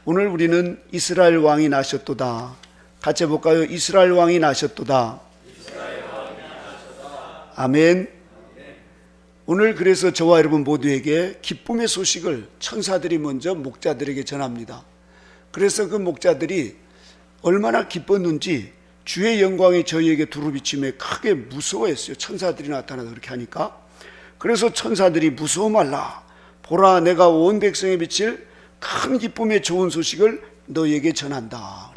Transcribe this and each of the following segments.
오늘 우리는 이스라엘 왕이 나셨도다. 같이 해볼까요? 이스라엘 왕이 나셨도다. 아멘. 오늘 그래서 저와 여러분 모두에게 기쁨의 소식을 천사들이 먼저 목자들에게 전합니다. 그래서 그 목자들이 얼마나 기뻤는지 주의 영광이 저희에게 두루비침에 크게 무서워했어요. 천사들이 나타나서 그렇게 하니까. 그래서 천사들이 무서워 말라. 보라, 내가 온 백성에 비칠 큰 기쁨의 좋은 소식을 너희에게 전한다.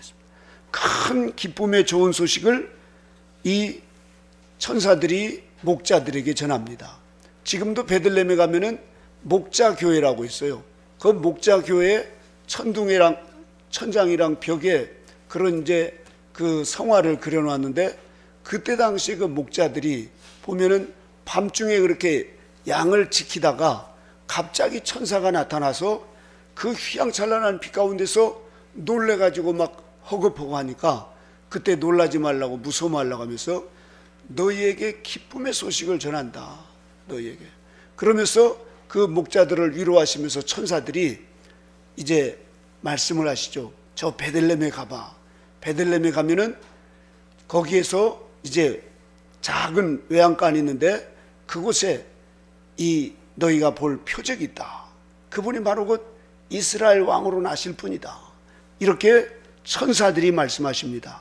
큰 기쁨의 좋은 소식을 이 천사들이 목자들에게 전합니다. 지금도 베들레헴에 가면은 목자교회라고 있어요. 그 목자교회 천장이랑 벽에 그런 이제 그 성화를 그려놨는데, 그때 당시 그 목자들이 보면은 밤중에 그렇게 양을 지키다가 갑자기 천사가 나타나서 그 휘황찬란한 빛 가운데서 놀래가지고 막 허겁허거 하니까 그때 놀라지 말라고, 무서워 말라고 하면서 너희에게 기쁨의 소식을 전한다. 너희에게. 그러면서 그 목자들을 위로하시면서 천사들이 이제 말씀을 하시죠. 저 베들레헴에 가봐. 베들레헴에 가면은 거기에서 이제 작은 외양간이 있는데 그곳에 이 너희가 볼 표적이 있다. 그분이 바로 곧 이스라엘 왕으로 나실 분이다. 이렇게 천사들이 말씀하십니다.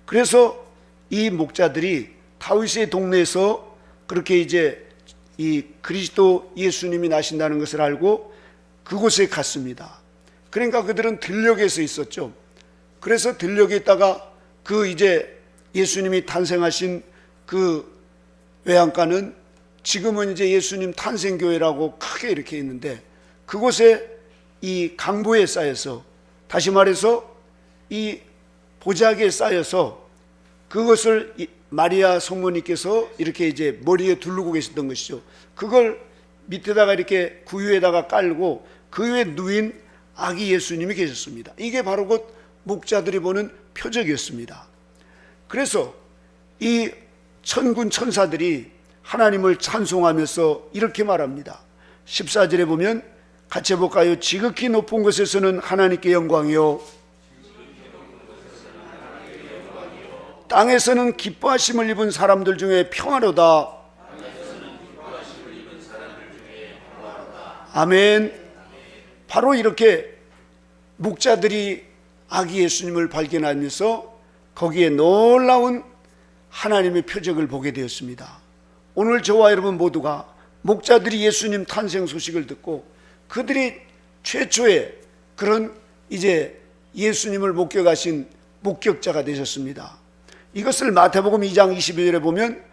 그래서 이 목자들이 다윗의 동네에서 그렇게 이제 이 그리스도 예수님이 나신다는 것을 알고 그곳에 갔습니다. 그러니까 그들은 들녘에서 있었죠. 그래서 들녘에 있다가 그 이제 예수님이 탄생하신 그 외양간은 지금은 이제 예수님 탄생교회라고 크게 이렇게 있는데, 그곳에 이 강보에 쌓여서, 다시 말해서 이 보자기에 쌓여서 그것을 마리아 성모님께서 이렇게 이제 머리에 두르고 계셨던 것이죠. 그걸 밑에다가 이렇게 구유에다가 깔고 그 위에 누인 아기 예수님이 계셨습니다. 이게 바로 곧 목자들이 보는 표적이었습니다. 그래서 이 천군 천사들이 하나님을 찬송하면서 이렇게 말합니다. 14절에 보면 같이 해볼까요? 지극히 높은 곳에서는 하나님께 영광이요, 땅에서는 기뻐하심을 입은 사람들 중에 평화로다. 아멘. 바로 이렇게 목자들이 아기 예수님을 발견하면서 거기에 놀라운 하나님의 표적을 보게 되었습니다. 오늘 저와 여러분 모두가 목자들이 예수님 탄생 소식을 듣고 그들이 최초의 그런 이제 예수님을 목격하신 목격자가 되셨습니다. 이것을 마태복음 2장 22절에 보면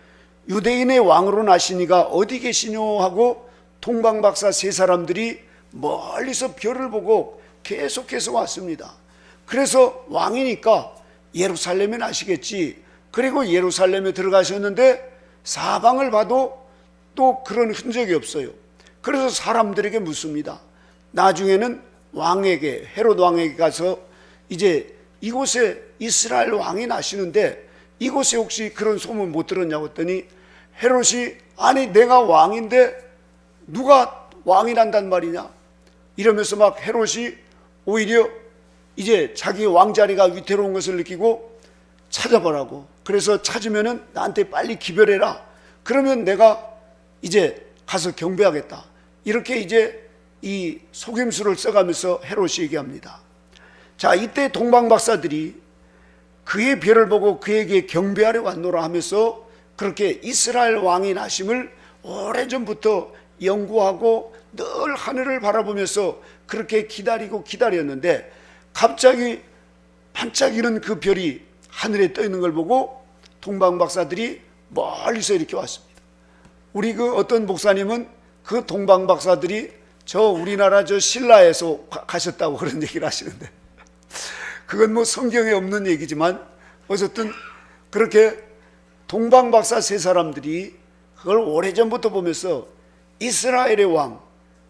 유대인의 왕으로 나시니가 어디 계시뇨 하고 동방박사 세 사람들이 멀리서 별을 보고 계속해서 왔습니다. 그래서 왕이니까 예루살렘에 나시겠지. 그리고 예루살렘에 들어가셨는데 사방을 봐도 또 그런 흔적이 없어요. 그래서 사람들에게 묻습니다. 나중에는 왕에게, 헤롯 왕에게 가서 이제 이곳에 이스라엘 왕이 나시는데 이곳에 혹시 그런 소문 못 들었냐고 했더니 헤롯이 아니 내가 왕인데 누가 왕이 난단 말이냐 이러면서 막 헤롯이 오히려 이제 자기 왕자리가 위태로운 것을 느끼고 찾아보라고, 그래서 찾으면은 나한테 빨리 기별해라, 그러면 내가 이제 가서 경배하겠다, 이렇게 이제 이 속임수를 써가면서 헤롯이 얘기합니다. 자, 이때 동방박사들이 그의 별을 보고 그에게 경배하려 왔노라 하면서 그렇게 이스라엘 왕이 나심을 오래전부터 연구하고 늘 하늘을 바라보면서 그렇게 기다렸는데 갑자기 반짝이는 그 별이 하늘에 떠 있는 걸 보고 동방박사들이 멀리서 이렇게 왔습니다. 우리 그 어떤 목사님은 그 동방박사들이 저 우리나라 저 신라에서 가셨다고 그런 얘기를 하시는데 그건 뭐 성경에 없는 얘기지만 어쨌든 그렇게 동방박사 세 사람들이 그걸 오래전부터 보면서 이스라엘의 왕,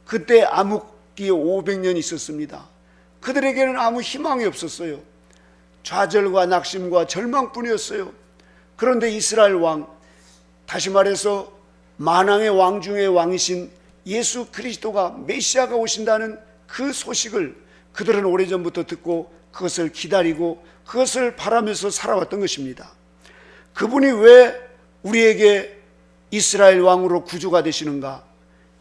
그때 암흑기 500년 있었습니다. 그들에게는 아무 희망이 없었어요. 좌절과 낙심과 절망뿐이었어요. 그런데 이스라엘 왕, 다시 말해서 만왕의 왕 중의 왕이신 예수 그리스도가 메시아가 오신다는 그 소식을 그들은 오래전부터 듣고 그것을 기다리고 그것을 바라면서 살아왔던 것입니다. 그분이 왜 우리에게 이스라엘 왕으로 구주가 되시는가?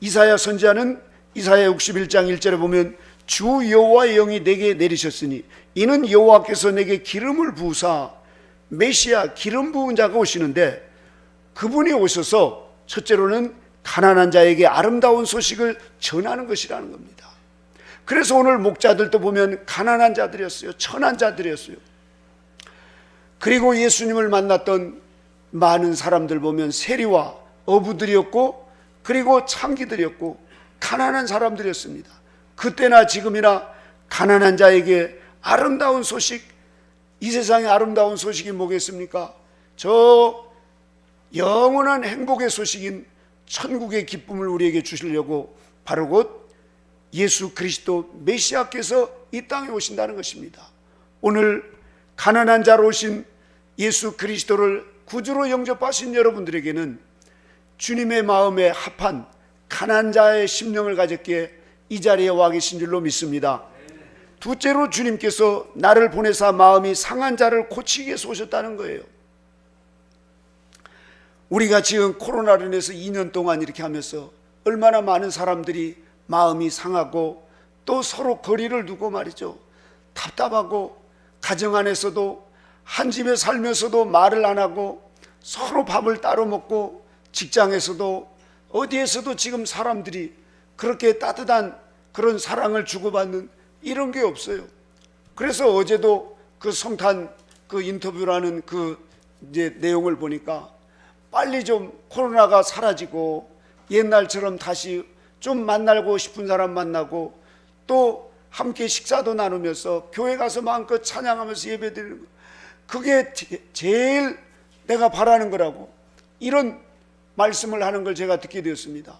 이사야 선지자는 이사야 61장 1절에 보면 주 여호와의 영이 내게 내리셨으니 이는 여호와께서 내게 기름을 부으사, 메시아 기름 부은 자가 오시는데, 그분이 오셔서 첫째로는 가난한 자에게 아름다운 소식을 전하는 것이라는 겁니다. 그래서 오늘 목자들도 보면 가난한 자들이었어요. 천한 자들이었어요. 그리고 예수님을 만났던 많은 사람들 보면 세리와 어부들이었고, 그리고 창기들이었고 가난한 사람들이었습니다. 그때나 지금이나 가난한 자에게 아름다운 소식, 이 세상에 아름다운 소식이 뭐겠습니까? 저 영원한 행복의 소식인 천국의 기쁨을 우리에게 주시려고 바로 곧 예수 그리스도 메시아께서 이 땅에 오신다는 것입니다. 오늘 가난한 자로 오신 예수 그리스도를 구주로 영접하신 여러분들에게는 주님의 마음에 합한 가난한 자의 심령을 가졌기에 이 자리에 와 계신 줄로 믿습니다. 둘째로 주님께서 나를 보내사 마음이 상한 자를 고치기 위해서 오셨다는 거예요. 우리가 지금 코로나로 인해서 2년 동안 이렇게 하면서 얼마나 많은 사람들이 마음이 상하고 또 서로 거리를 두고 말이죠, 답답하고 가정 안에서도 한 집에 살면서도 말을 안 하고 서로 밥을 따로 먹고 직장에서도 어디에서도 지금 사람들이 그렇게 따뜻한 그런 사랑을 주고받는 이런 게 없어요. 그래서 어제도 그 성탄 그 인터뷰라는 그 이제 내용을 보니까 빨리 좀 코로나가 사라지고 옛날처럼 다시 좀 만나고 싶은 사람 만나고 또 함께 식사도 나누면서 교회 가서 마음껏 찬양하면서 예배드리는 거, 그게 제일 내가 바라는 거라고, 이런 말씀을 하는 걸 제가 듣게 되었습니다.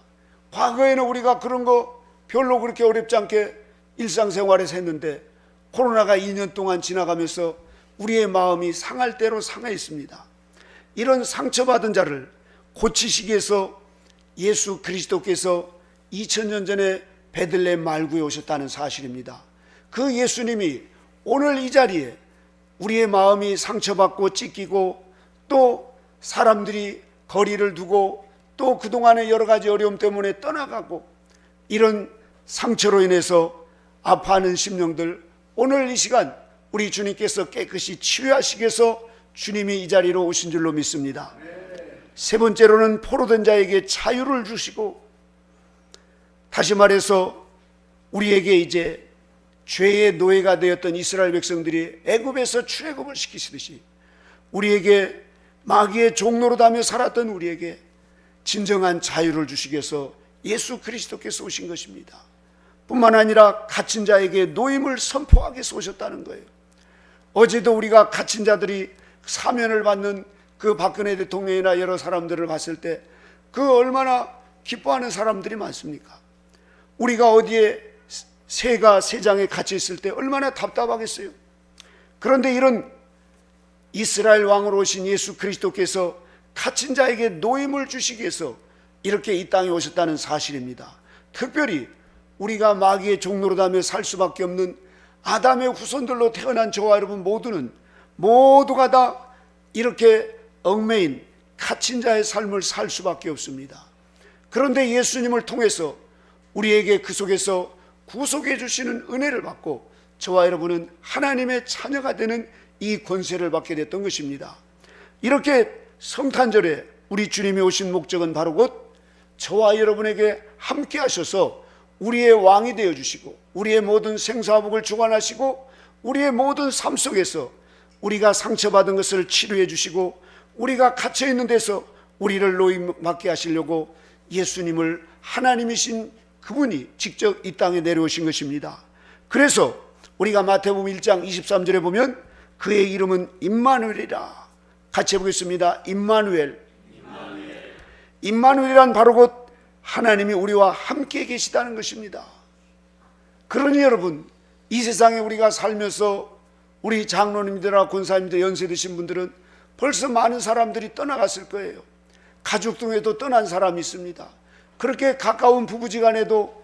과거에는 우리가 그런 거 별로 그렇게 어렵지 않게 일상생활에서 했는데 코로나가 2년 동안 지나가면서 우리의 마음이 상할 대로 상해 있습니다. 이런 상처받은 자를 고치시기 위해서 예수 그리스도께서 2000년 전에 베들레헴 말구에 오셨다는 사실입니다. 그 예수님이 오늘 이 자리에 우리의 마음이 상처받고 찢기고 또 사람들이 거리를 두고 또 그동안의 여러 가지 어려움 때문에 떠나가고 이런 상처로 인해서 아파하는 심령들, 오늘 이 시간 우리 주님께서 깨끗이 치유하시기 위해서 주님이 이 자리로 오신 줄로 믿습니다. 세 번째로는 포로된 자에게 자유를 주시고, 다시 말해서 우리에게 이제 죄의 노예가 되었던 이스라엘 백성들이 애굽에서 출애굽을 시키시듯이 우리에게 마귀의 종노릇하며 살았던 우리에게 진정한 자유를 주시기 위해서 예수 그리스도께서 오신 것입니다. 뿐만 아니라 갇힌 자에게 노임을 선포하기 위해서 오셨다는 거예요. 어제도 우리가 갇힌 자들이 사면을 받는 그 박근혜 대통령이나 여러 사람들을 봤을 때 그 얼마나 기뻐하는 사람들이 많습니까? 우리가 어디에 새가 새장에 갇혀 있을 때 얼마나 답답하겠어요. 그런데 이런 이스라엘 왕으로 오신 예수 그리스도께서 갇힌 자에게 노임을 주시기 위해서 이렇게 이 땅에 오셨다는 사실입니다. 특별히 우리가 마귀의 종노릇하며 살 수밖에 없는 아담의 후손들로 태어난 저와 여러분 모두가 다 이렇게 얽매인 갇힌 자의 삶을 살 수밖에 없습니다. 그런데 예수님을 통해서 우리에게 그 속에서 구속해 주시는 은혜를 받고 저와 여러분은 하나님의 자녀가 되는 이 권세를 받게 됐던 것입니다. 이렇게 성탄절에 우리 주님이 오신 목적은 바로 곧 저와 여러분에게 함께 하셔서 우리의 왕이 되어주시고 우리의 모든 생사복을 주관하시고 우리의 모든 삶 속에서 우리가 상처받은 것을 치료해 주시고 우리가 갇혀있는 데서 우리를 노임받게 하시려고 예수님을 하나님이신 그분이 직접 이 땅에 내려오신 것입니다. 그래서 우리가 마태복음 1장 23절에 보면 그의 이름은 임마누엘이라, 같이 해보겠습니다. 임마누엘. 임마누엘이란 바로 곧 하나님이 우리와 함께 계시다는 것입니다. 그러니 여러분, 이 세상에 우리가 살면서 우리 장로님들과 권사님들 연세 드신 분들은 벌써 많은 사람들이 떠나갔을 거예요. 가족 중에도 떠난 사람이 있습니다. 그렇게 가까운 부부지간에도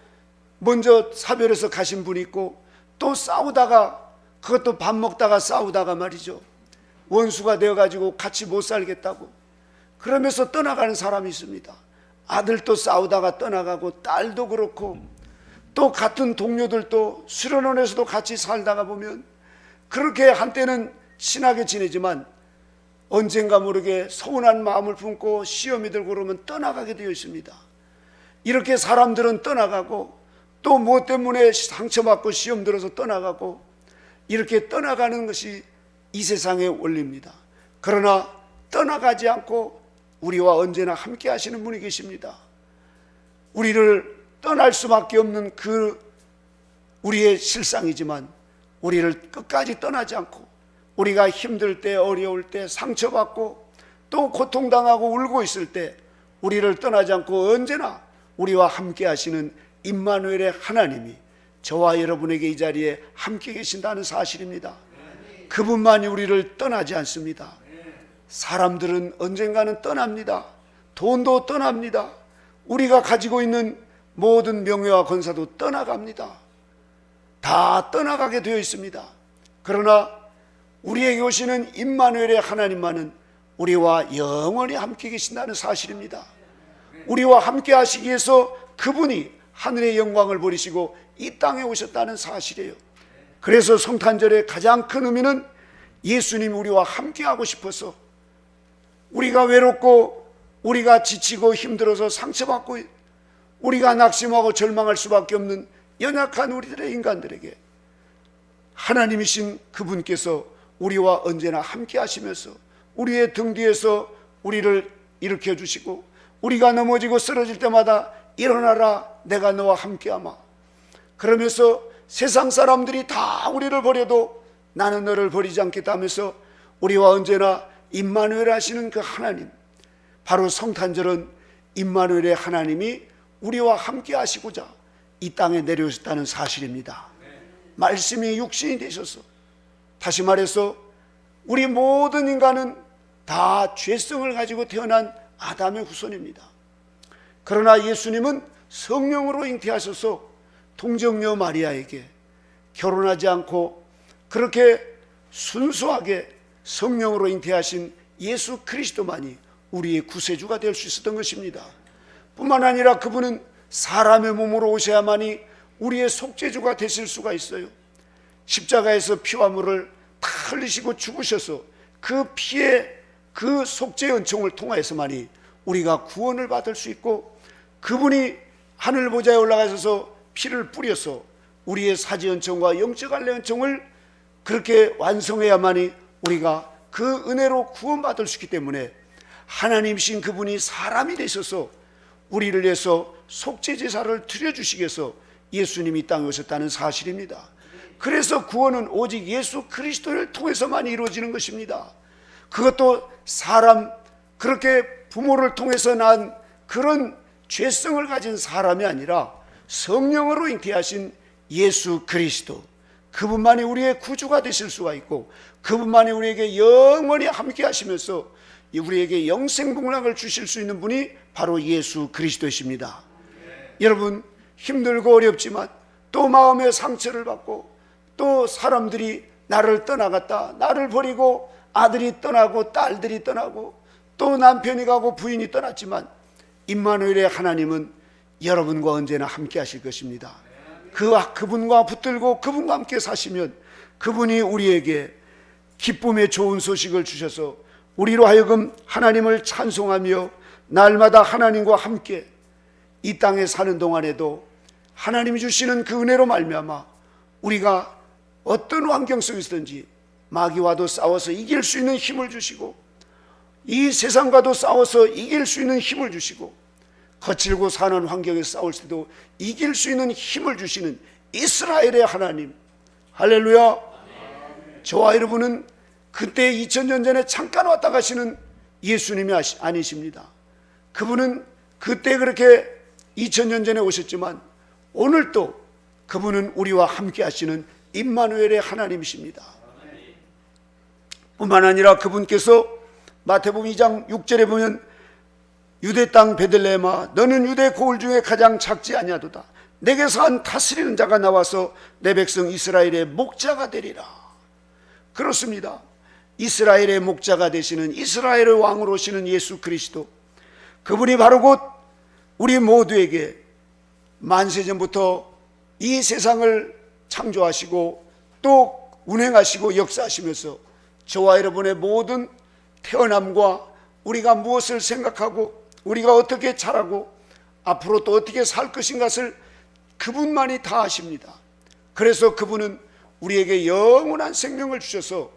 먼저 사별해서 가신 분이 있고 또 싸우다가, 그것도 밥 먹다가 싸우다가 말이죠, 원수가 되어가지고 같이 못 살겠다고 그러면서 떠나가는 사람이 있습니다. 아들도 싸우다가 떠나가고, 딸도 그렇고, 또 같은 동료들도 수련원에서도 같이 살다가 보면 그렇게 한때는 친하게 지내지만 언젠가 모르게 서운한 마음을 품고 시험이 들고 그러면 떠나가게 되어 있습니다. 이렇게 사람들은 떠나가고, 또 무엇 때문에 상처받고 시험 들어서 떠나가고, 이렇게 떠나가는 것이 이 세상의 원리입니다. 그러나 떠나가지 않고 우리와 언제나 함께 하시는 분이 계십니다. 우리를 떠날 수밖에 없는 그 우리의 실상이지만 우리를 끝까지 떠나지 않고, 우리가 힘들 때, 어려울 때, 상처받고 또 고통당하고 울고 있을 때 우리를 떠나지 않고 언제나 우리와 함께 하시는 임마누엘의 하나님이 저와 여러분에게 이 자리에 함께 계신다는 사실입니다. 그분만이 우리를 떠나지 않습니다. 사람들은 언젠가는 떠납니다. 돈도 떠납니다. 우리가 가지고 있는 모든 명예와 권사도 떠나갑니다. 다 떠나가게 되어 있습니다. 그러나 우리에게 오시는 임마누엘의 하나님만은 우리와 영원히 함께 계신다는 사실입니다. 우리와 함께 하시기 위해서 그분이 하늘의 영광을 버리시고 이 땅에 오셨다는 사실이에요. 그래서 성탄절의 가장 큰 의미는 예수님이 우리와 함께 하고 싶어서, 우리가 외롭고 우리가 지치고 힘들어서 상처받고 우리가 낙심하고 절망할 수밖에 없는 연약한 우리들의 인간들에게 하나님이신 그분께서 우리와 언제나 함께 하시면서 우리의 등 뒤에서 우리를 일으켜 주시고, 우리가 넘어지고 쓰러질 때마다 일어나라, 내가 너와 함께하마, 그러면서 세상 사람들이 다 우리를 버려도 나는 너를 버리지 않겠다 하면서 우리와 언제나 임마누엘 하시는 그 하나님, 바로 성탄절은 임마누엘의 하나님이 우리와 함께 하시고자 이 땅에 내려오셨다는 사실입니다. 말씀이 육신이 되셔서, 다시 말해서 우리 모든 인간은 다 죄성을 가지고 태어난 아담의 후손입니다. 그러나 예수님은 성령으로 잉태하셔서 동정녀 마리아에게 결혼하지 않고 그렇게 순수하게 성령으로 잉태하신 예수 그리스도만이 우리의 구세주가 될 수 있었던 것입니다. 뿐만 아니라 그분은 사람의 몸으로 오셔야만이 우리의 속죄주가 되실 수가 있어요. 십자가에서 피와 물을 다 흘리시고 죽으셔서 그 피의 그 속죄의 은총을 통하여서만이 우리가 구원을 받을 수 있고, 그분이 하늘 보좌에 올라가셔서 피를 뿌려서 우리의 사지 은총과 영적 할례 은총을 그렇게 완성해야만이 우리가 그 은혜로 구원받을 수 있기 때문에 하나님이신 그분이 사람이 되셔서 우리를 위해서 속죄 제사를 드려주시기 위해서 예수님이 이 땅에 오셨다는 사실입니다. 그래서 구원은 오직 예수 그리스도를 통해서만 이루어지는 것입니다. 그것도 사람, 그렇게 부모를 통해서 난 그런 죄성을 가진 사람이 아니라 성령으로 잉태하신 예수 그리스도, 그분만이 우리의 구주가 되실 수가 있고, 그분만이 우리에게 영원히 함께 하시면서 우리에게 영생복락을 주실 수 있는 분이 바로 예수 그리스도이십니다. 여러분, 힘들고 어렵지만 또 마음의 상처를 받고 또 사람들이 나를 떠나갔다, 나를 버리고 아들이 떠나고 딸들이 떠나고 또 남편이 가고 부인이 떠났지만 임마누엘의 하나님은 여러분과 언제나 함께 하실 것입니다. 그분과 붙들고 그분과 함께 사시면 그분이 우리에게 기쁨의 좋은 소식을 주셔서 우리로 하여금 하나님을 찬송하며 날마다 하나님과 함께 이 땅에 사는 동안에도 하나님이 주시는 그 은혜로 말미암아 우리가 어떤 환경 속에서든지 마귀와도 싸워서 이길 수 있는 힘을 주시고, 이 세상과도 싸워서 이길 수 있는 힘을 주시고, 거칠고 사는 환경에서 싸울 때도 이길 수 있는 힘을 주시는 이스라엘의 하나님, 할렐루야. 저와 여러분은 그때 2000년 전에 잠깐 왔다 가시는 예수님이 아니십니다. 그분은 그때 그렇게 2000년 전에 오셨지만 오늘도 그분은 우리와 함께 하시는 임마누엘의 하나님이십니다. 뿐만 아니라 그분께서 마태복음 2장 6절에 보면 유대 땅 베들레헴아 너는 유대 고을 중에 가장 작지 아니하도다. 내게서 한 다스리는 자가 나와서 내 백성 이스라엘의 목자가 되리라. 그렇습니다. 이스라엘의 목자가 되시는 이스라엘의 왕으로 오시는 예수 그리스도, 그분이 바로 곧 우리 모두에게 만세전부터 이 세상을 창조하시고 또 운행하시고 역사하시면서 저와 여러분의 모든 태어남과 우리가 무엇을 생각하고 우리가 어떻게 자라고 앞으로 또 어떻게 살 것인가를 그분만이 다 아십니다. 그래서 그분은 우리에게 영원한 생명을 주셔서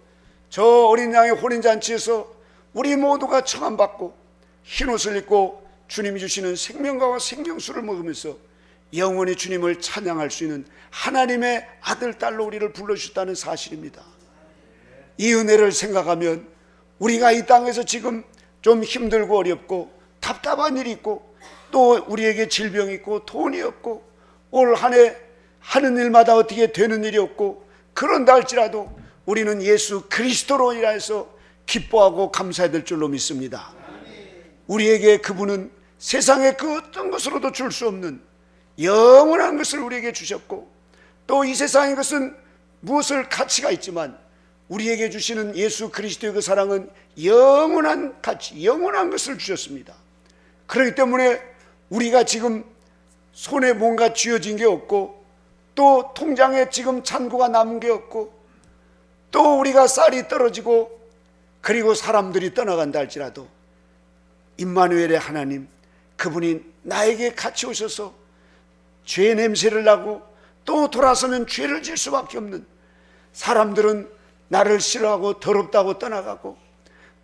저 어린 양의 혼인잔치에서 우리 모두가 청함받고 흰옷을 입고 주님이 주시는 생명과와 생명수를 먹으면서 영원히 주님을 찬양할 수 있는 하나님의 아들, 딸로 우리를 불러주셨다는 사실입니다. 이 은혜를 생각하면 우리가 이 땅에서 지금 좀 힘들고 어렵고 답답한 일이 있고 또 우리에게 질병이 있고 돈이 없고 올 한 해 하는 일마다 어떻게 되는 일이 없고 그런다 할지라도 우리는 예수 그리스도로 인하여서 기뻐하고 감사해야 될 줄로 믿습니다. 우리에게 그분은 세상의 그 어떤 것으로도 줄 수 없는 영원한 것을 우리에게 주셨고 또 이 세상의 것은 무엇을 가치가 있지만 우리에게 주시는 예수 그리스도의 그 사랑은 영원한 가치, 영원한 것을 주셨습니다. 그렇기 때문에 우리가 지금 손에 뭔가 쥐어진 게 없고 또 통장에 지금 잔고가 남은 게 없고 또 우리가 쌀이 떨어지고 그리고 사람들이 떠나간다 할지라도 임마누엘의 하나님, 그분이 나에게 같이 오셔서 죄 냄새를 나고 또 돌아서면 죄를 질 수밖에 없는, 사람들은 나를 싫어하고 더럽다고 떠나가고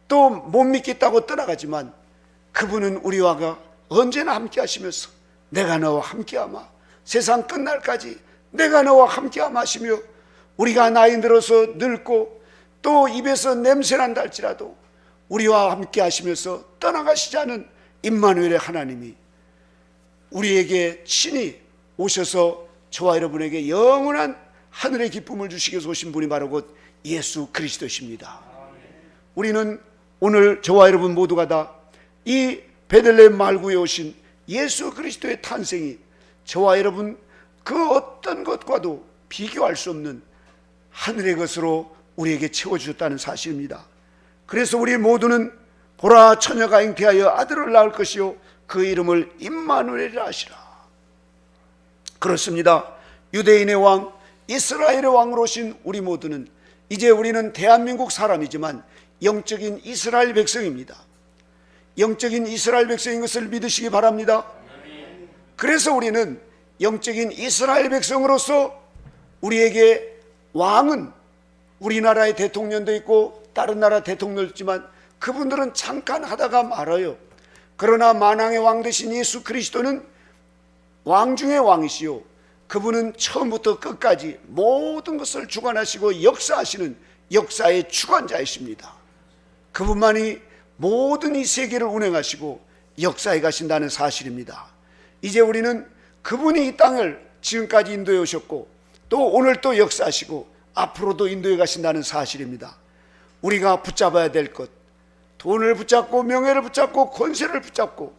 또 못 믿겠다고 떠나가지만 그분은 우리와 언제나 함께 하시면서 내가 너와 함께하마, 세상 끝날까지 내가 너와 함께하마 하시며 우리가 나이 들어서 늙고 또 입에서 냄새난다 할지라도 우리와 함께 하시면서 떠나가시지 않은 임마누엘의 하나님이 우리에게 친히 오셔서 저와 여러분에게 영원한 하늘의 기쁨을 주시기 위해서 오신 분이 바로 곧 예수 그리스도십니다. 우리는 오늘 저와 여러분 모두가 다 이 베들레헴 말구에 오신 예수 그리스도의 탄생이 저와 여러분 그 어떤 것과도 비교할 수 없는 하늘의 것으로 우리에게 채워주셨다는 사실입니다. 그래서 우리 모두는 보라, 처녀가 잉태하여 아들을 낳을 것이요 그 이름을 임마누엘이라 하시라. 그렇습니다. 유대인의 왕, 이스라엘의 왕으로 오신 우리 모두는 이제 우리는 대한민국 사람이지만 영적인 이스라엘 백성입니다. 영적인 이스라엘 백성인 것을 믿으시기 바랍니다. 그래서 우리는 영적인 이스라엘 백성으로서 우리에게 왕은 우리나라의 대통령도 있고 다른 나라 대통령도 있지만 그분들은 잠깐 하다가 말아요. 그러나 만왕의 왕 되신 예수 그리스도는 왕 중의 왕이시요 그분은 처음부터 끝까지 모든 것을 주관하시고 역사하시는 역사의 주관자이십니다. 그분만이 모든 이 세계를 운행하시고 역사해 가신다는 사실입니다. 이제 우리는 그분이 이 땅을 지금까지 인도해 오셨고 또 오늘 또 역사하시고 앞으로도 인도해 가신다는 사실입니다. 우리가 붙잡아야 될 것, 돈을 붙잡고 명예를 붙잡고 권세를 붙잡고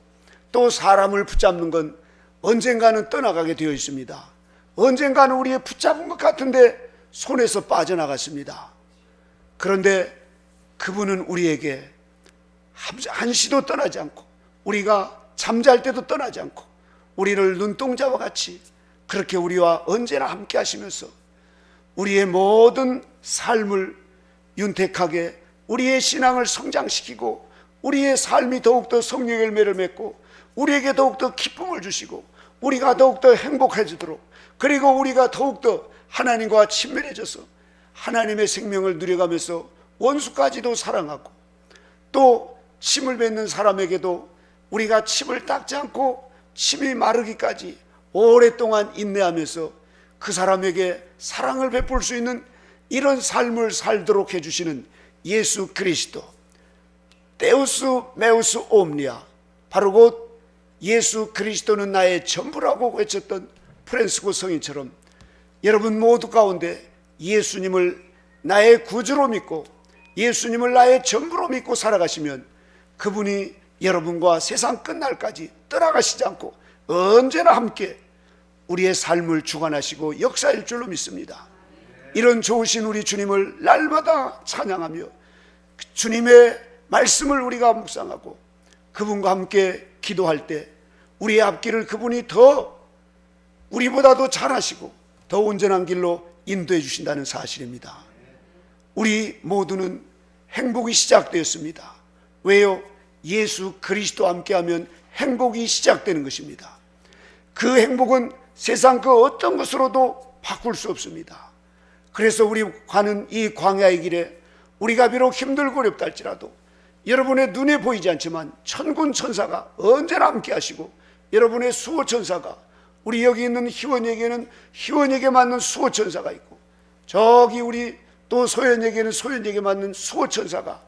또 사람을 붙잡는 건 언젠가는 떠나가게 되어 있습니다. 언젠가는 우리의 붙잡은 것 같은데 손에서 빠져나갔습니다. 그런데 그분은 우리에게 한시도 떠나지 않고 우리가 잠잘 때도 떠나지 않고 우리를 눈동자와 같이 그렇게 우리와 언제나 함께 하시면서 우리의 모든 삶을 윤택하게 우리의 신앙을 성장시키고 우리의 삶이 더욱더 성령의 열매를 맺고 우리에게 더욱더 기쁨을 주시고 우리가 더욱더 행복해지도록 그리고 우리가 더욱더 하나님과 친밀해져서 하나님의 생명을 누려가면서 원수까지도 사랑하고 또 침을 뱉는 사람에게도 우리가 침을 닦지 않고 침이 마르기까지 오랫동안 인내하면서 그 사람에게 사랑을 베풀 수 있는 이런 삶을 살도록 해주시는 예수 그리스도, 데우스 메우스 옴니아, 바로 곧 예수 그리스도는 나의 전부라고 외쳤던 프란시스코 성인처럼 여러분 모두 가운데 예수님을 나의 구주로 믿고 예수님을 나의 전부로 믿고 살아가시면 그분이 여러분과 세상 끝날까지 떠나가시지 않고 언제나 함께 우리의 삶을 주관하시고 역사일 줄로 믿습니다. 이런 좋으신 우리 주님을 날마다 찬양하며 주님의 말씀을 우리가 묵상하고 그분과 함께 기도할 때 우리의 앞길을 그분이 더 우리보다도 잘하시고 더 온전한 길로 인도해 주신다는 사실입니다. 우리 모두는 행복이 시작되었습니다. 왜요? 예수 그리스도와 함께하면 행복이 시작되는 것입니다. 그 행복은 세상 그 어떤 것으로도 바꿀 수 없습니다. 그래서 우리 가는 이 광야의 길에 우리가 비록 힘들고 어렵다 할지라도 여러분의 눈에 보이지 않지만 천군 천사가 언제나 함께 하시고 여러분의 수호 천사가 우리 여기 있는 희원에게는 희원에게 맞는 수호 천사가 있고 저기 우리 또 소연에게는 소연에게 맞는 수호 천사가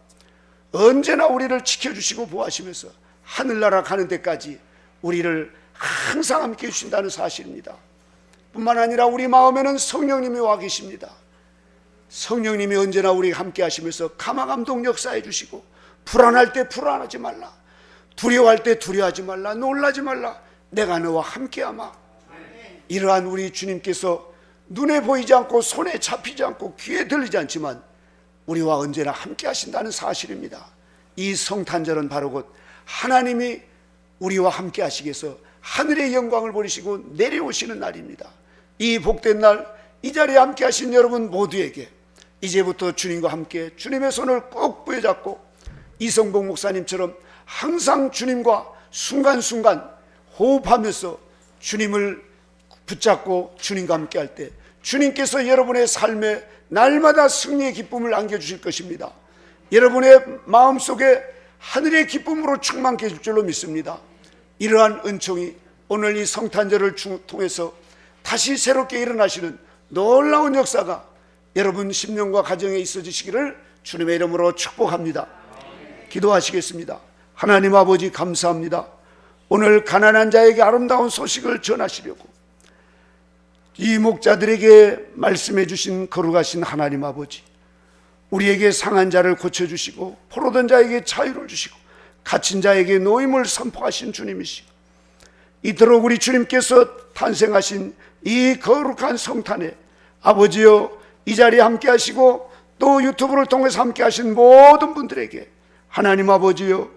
언제나 우리를 지켜주시고 보호하시면서 하늘나라 가는 데까지 우리를 항상 함께 해주신다는 사실입니다. 뿐만 아니라 우리 마음에는 성령님이 와 계십니다. 성령님이 언제나 우리와 함께 하시면서 감화감동 역사해 주시고 불안할 때 불안하지 말라, 두려워할 때 두려워하지 말라, 놀라지 말라, 내가 너와 함께하마. 이러한 우리 주님께서 눈에 보이지 않고 손에 잡히지 않고 귀에 들리지 않지만 우리와 언제나 함께 하신다는 사실입니다. 이 성탄절은 바로 곧 하나님이 우리와 함께 하시기 위해서 하늘의 영광을 버리시고 내려오시는 날입니다. 이 복된 날, 이 자리에 함께 하신 여러분 모두에게 이제부터 주님과 함께 주님의 손을 꼭 부여잡고 이성복 목사님처럼 항상 주님과 순간순간 호흡하면서 주님을 붙잡고 주님과 함께 할 때 주님께서 여러분의 삶에 날마다 승리의 기쁨을 안겨주실 것입니다. 여러분의 마음속에 하늘의 기쁨으로 충만케 해줄 줄로 믿습니다. 이러한 은총이 오늘 이 성탄절을 통해서 다시 새롭게 일어나시는 놀라운 역사가 여러분 심령과 가정에 있어지시기를 주님의 이름으로 축복합니다. 기도하시겠습니다. 하나님 아버지 감사합니다. 오늘 가난한 자에게 아름다운 소식을 전하시려고 이 목자들에게 말씀해 주신 거룩하신 하나님 아버지, 우리에게 상한 자를 고쳐주시고 포로된 자에게 자유를 주시고 갇힌 자에게 노임을 선포하신 주님이시고 이토록 우리 주님께서 탄생하신 이 거룩한 성탄에 아버지여 이 자리에 함께 하시고 또 유튜브를 통해서 함께 하신 모든 분들에게 하나님 아버지여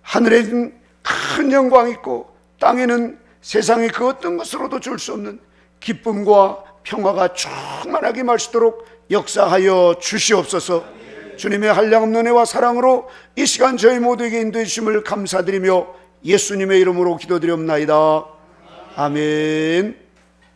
하늘에는 큰 영광이 있고 땅에는 세상의 그 어떤 것으로도 줄 수 없는 기쁨과 평화가 충만하게 마시도록 역사하여 주시옵소서. 주님의 한량없는 은혜와 사랑으로 이 시간 저희 모두에게 인도해 주심을 감사드리며 예수님의 이름으로 기도드리옵나이다. 아멘.